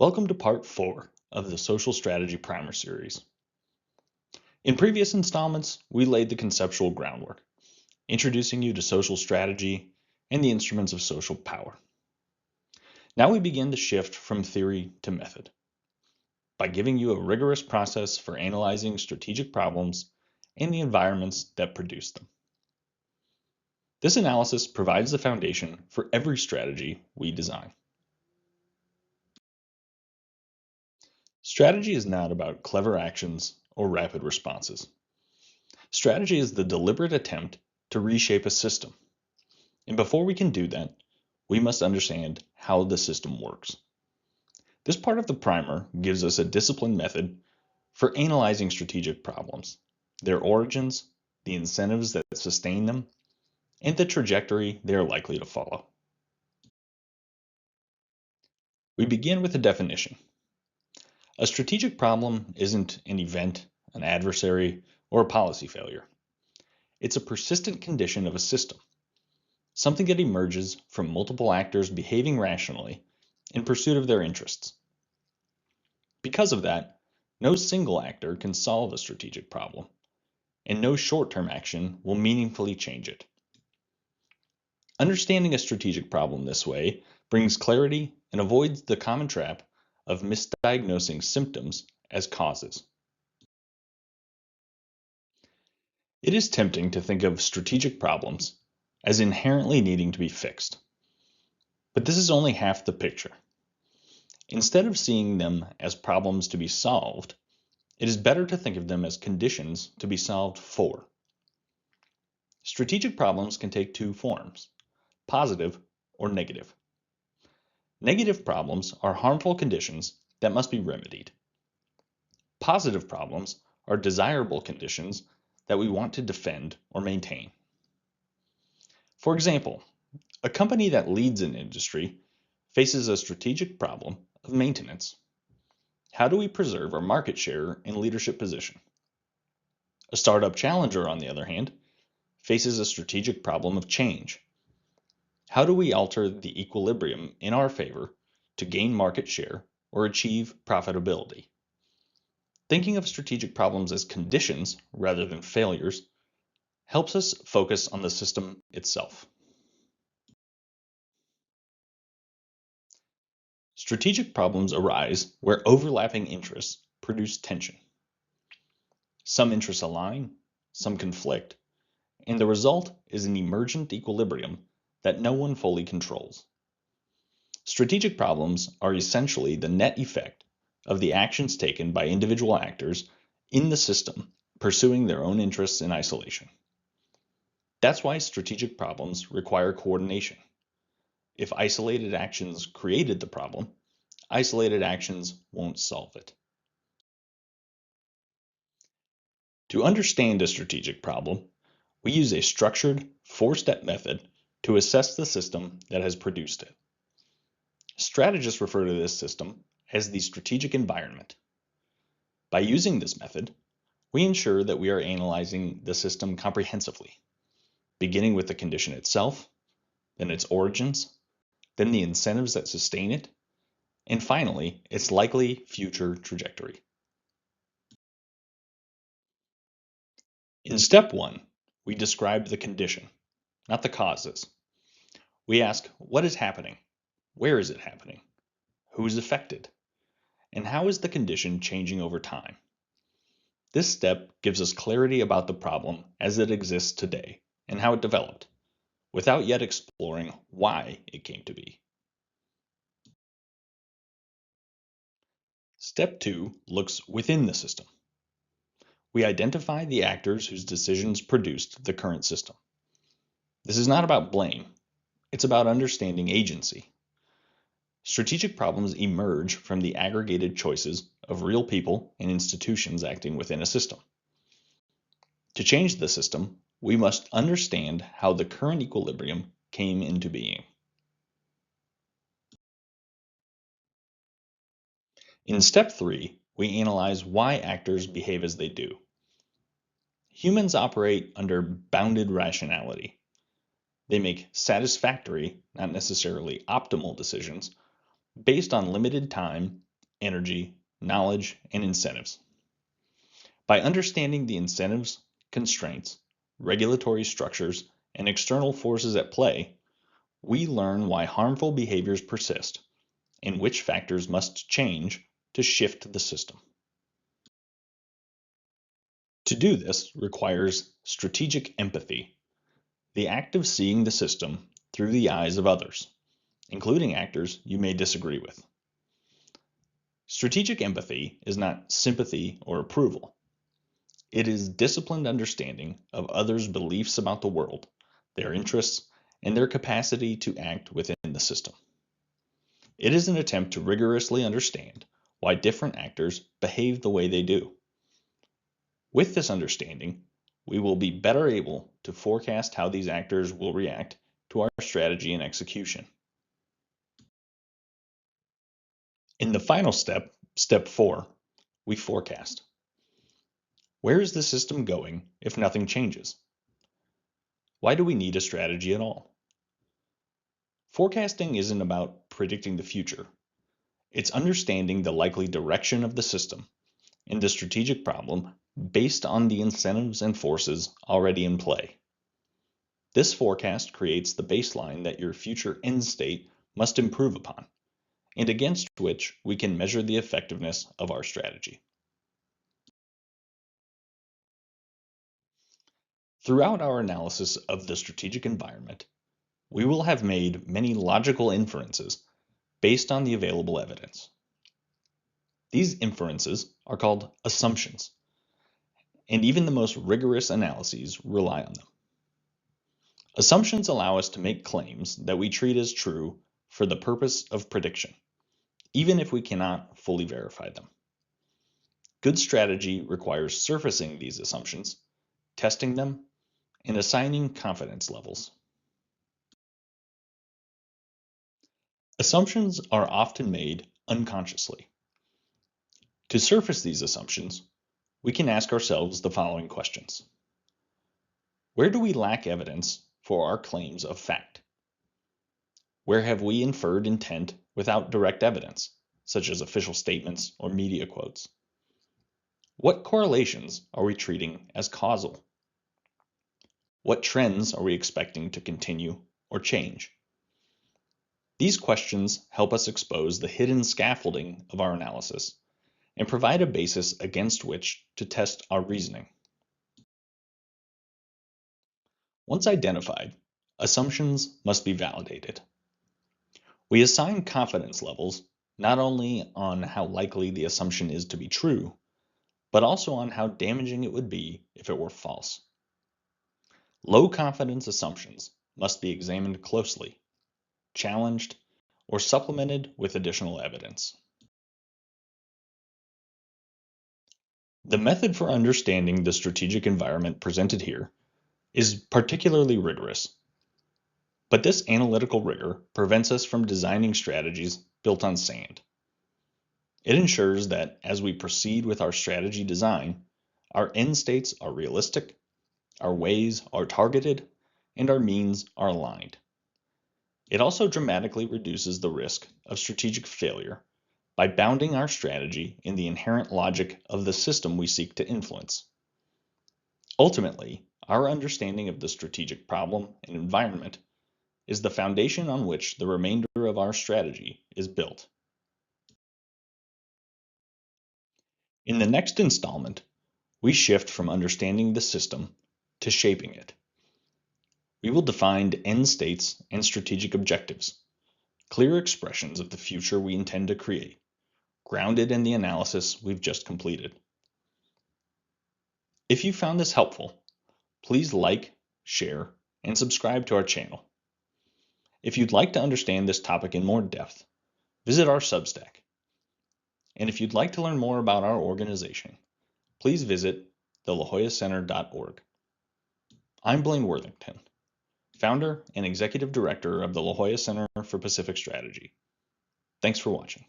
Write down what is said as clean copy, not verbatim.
Welcome to part 4 of the Social Strategy Primer series. In previous installments, we laid the conceptual groundwork, introducing you to social strategy and the instruments of social power. Now we begin to shift from theory to method by giving you a rigorous process for analyzing strategic problems and the environments that produce them. This analysis provides the foundation for every strategy we design. Strategy is not about clever actions or rapid responses. Strategy is the deliberate attempt to reshape a system. And before we can do that, we must understand how the system works. This part of the primer gives us a disciplined method for analyzing strategic problems, their origins, the incentives that sustain them, and the trajectory they are likely to follow. We begin with a definition. A strategic problem isn't an event, an adversary, or a policy failure. It's a persistent condition of a system, something that emerges from multiple actors behaving rationally in pursuit of their interests. Because of that, no single actor can solve a strategic problem, and no short-term action will meaningfully change it. Understanding a strategic problem this way brings clarity and avoids the common trap of misdiagnosing symptoms as causes. It is tempting to think of strategic problems as inherently needing to be fixed. But this is only half the picture. Instead of seeing them as problems to be solved, it is better to think of them as conditions to be solved for. Strategic problems can take two forms, positive or negative. Negative problems are harmful conditions that must be remedied. Positive problems are desirable conditions that we want to defend or maintain. For example, a company that leads an industry faces a strategic problem of maintenance. How do we preserve our market share and leadership position? A startup challenger, on the other hand, faces a strategic problem of change. How do we alter the equilibrium in our favor to gain market share or achieve profitability? Thinking of strategic problems as conditions rather than failures helps us focus on the system itself. Strategic problems arise where overlapping interests produce tension. Some interests align, some conflict, and the result is an emergent equilibrium that no one fully controls. Strategic problems are essentially the net effect of the actions taken by individual actors in the system pursuing their own interests in isolation. That's why strategic problems require coordination. If isolated actions created the problem, isolated actions won't solve it. To understand a strategic problem, we use a structured, four-step method to assess the system that has produced it. Strategists refer to this system as the strategic environment. By using this method, we ensure that we are analyzing the system comprehensively, beginning with the condition itself, then its origins, then the incentives that sustain it, and finally, its likely future trajectory. In step 1, we describe the condition, not the causes. We ask, what is happening? Where is it happening? Who is affected? And how is the condition changing over time? This step gives us clarity about the problem as it exists today and how it developed, without yet exploring why it came to be. Step 2 looks within the system. We identify the actors whose decisions produced the current system. This is not about blame, it's about understanding agency. Strategic problems emerge from the aggregated choices of real people and institutions acting within a system. To change the system, we must understand how the current equilibrium came into being. In step 3, we analyze why actors behave as they do. Humans operate under bounded rationality. They make satisfactory, not necessarily optimal decisions based on limited time energy, knowledge, and incentives. By understanding the incentives, constraints, regulatory structures, and external forces at play, we learn why harmful behaviors persist and which factors must change to shift the system. To do this requires strategic empathy, the act of seeing the system through the eyes of others, including actors you may disagree with. Strategic empathy is not sympathy or approval. It is disciplined understanding of others' beliefs about the world, their interests, and their capacity to act within the system. It is an attempt to rigorously understand why different actors behave the way they do. With this understanding, we will be better able to forecast how these actors will react to our strategy and execution. In the final step, step 4, we forecast. Where is the system going if nothing changes? Why do we need a strategy at all? Forecasting isn't about predicting the future. It's understanding the likely direction of the system and the strategic problem based on the incentives and forces already in play. This forecast creates the baseline that your future end state must improve upon, and against which we can measure the effectiveness of our strategy. Throughout our analysis of the strategic environment, we will have made many logical inferences based on the available evidence. These inferences are called assumptions, and even the most rigorous analyses rely on them. Assumptions allow us to make claims that we treat as true for the purpose of prediction, even if we cannot fully verify them. Good strategy requires surfacing these assumptions, testing them, and assigning confidence levels. Assumptions are often made unconsciously. To surface these assumptions, we can ask ourselves the following questions. Where do we lack evidence for our claims of fact? Where have we inferred intent without direct evidence, such as official statements or media quotes? What correlations are we treating as causal? What trends are we expecting to continue or change? These questions help us expose the hidden scaffolding of our analysis and provide a basis against which to test our reasoning. Once identified, assumptions must be validated. We assign confidence levels not only on how likely the assumption is to be true, but also on how damaging it would be if it were false. Low confidence assumptions must be examined closely, challenged, or supplemented with additional evidence. The method for understanding the strategic environment presented here is particularly rigorous, but this analytical rigor prevents us from designing strategies built on sand. It ensures that as we proceed with our strategy design, our end states are realistic, our ways are targeted, and our means are aligned. It also dramatically reduces the risk of strategic failure by bounding our strategy in the inherent logic of the system we seek to influence. Ultimately, our understanding of the strategic problem and environment is the foundation on which the remainder of our strategy is built. In the next installment, we shift from understanding the system to shaping it. We will define end states and strategic objectives, clear expressions of the future we intend to create, grounded in the analysis we've just completed. If you found this helpful, please like, share, and subscribe to our channel. If you'd like to understand this topic in more depth, visit our Substack. And if you'd like to learn more about our organization, please visit thelajoyacenter.org. I'm Blaine Worthington, founder and executive director of the La Jolla Center for Pacific Strategy. Thanks for watching.